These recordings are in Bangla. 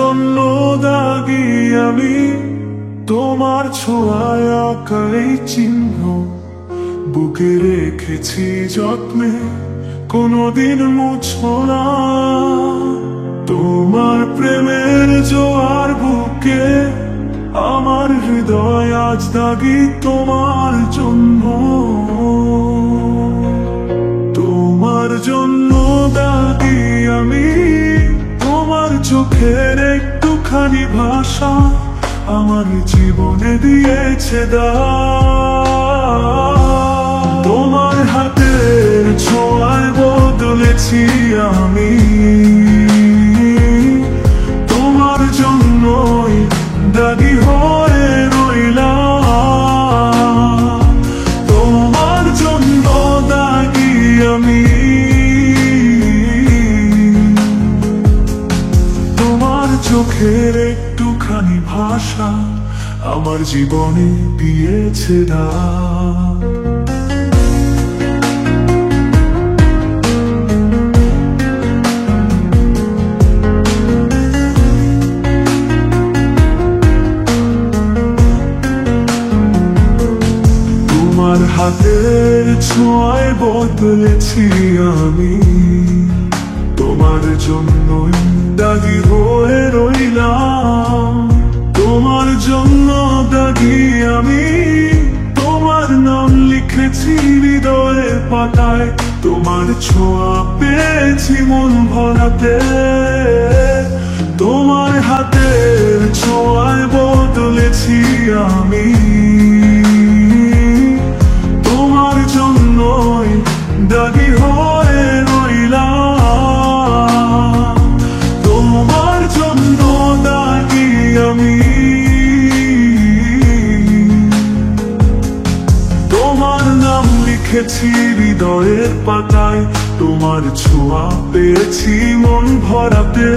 জন্য দাগি আমি, তোমার ছোঁয়ায় আঁকা এই চিহ্ন বুকে রেখেছি যত্নে, কোনোদিন মুছবো না। তোমার প্রেমের জোয়ার বুকে আমার হৃদয় আজ দাগি তোমার জন্য, তোমার জন্য দাগি আমি। তোমার চোখের একটুখানি ভাষা আমার জীবনে দিয়েছে দাগ। তোমার হাতের ছোঁয়ায় বদলেছি আমি, তোমার জন্যই দাগি হয়ে রইলাম। তোমার জন্য দাগি আমি, তোমার চোখের একটুখানি ভাষা আমার জীবনে দিয়েছে দাগ। তোমার হাতের ছোঁয়ায় বদলেছি আমি, তোমার জন্যই দাগি হয়ে রইলাম। তোমার জন্য দাগি আমি, তোমার নাম লিখেছি হৃদয়ের পাতায়, তোমার ছোঁয়া পেয়েছি মন ভরাতে। তোমার হাতের ছোঁয়ায় বদলেছি আমি, তোমার জন্যই দাগি হয়ে রইলাম। তোমার জন্য দাগি আমি, তোমার নাম লিখেছি হৃদয়ের পাতায়, তোমার ছোঁয়া পেয়েছি মন ভরাতে।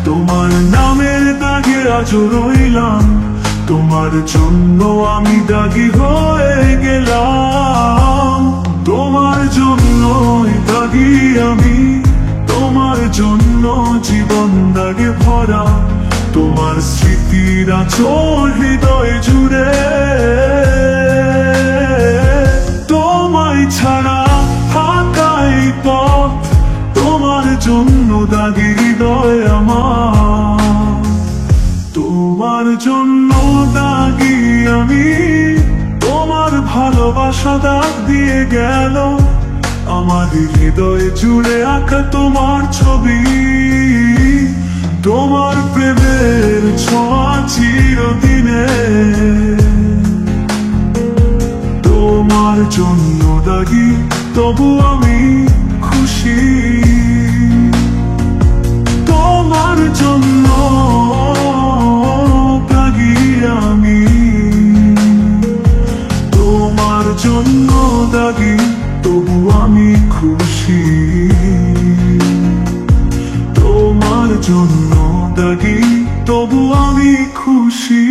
তোমার নামের দাগে আজও রইলাম, তোমার জন্য আমি দাগি হয়ে গেলাম। তোমার জন্যই দাগি আমি, তোমার জন্য জীবন দাগে ভরা। তোমার স্মৃতির আঁচল হৃদয় জুড়ে, তোমায় ছাড়া ফাঁকা এই পথ, তোমার জন্য দাগি হৃদয় আমার। তোমার জন্য দাগি আমি, তোমার ভালোবাসা দাগ দিয়ে গেল আমার হৃদয় জুড়ে আঁকা তোমার ছবি। তোমার প্রেমের ছোঁয়া চিরদিনে, তোমার জন্য দাগি তবু আমি খুশি। তোমার জন্য দাগি আমি, তোমার জন্য দাগি তবু আমি খুশি। তোমার জন্য দাগি তবু আমি খুশি।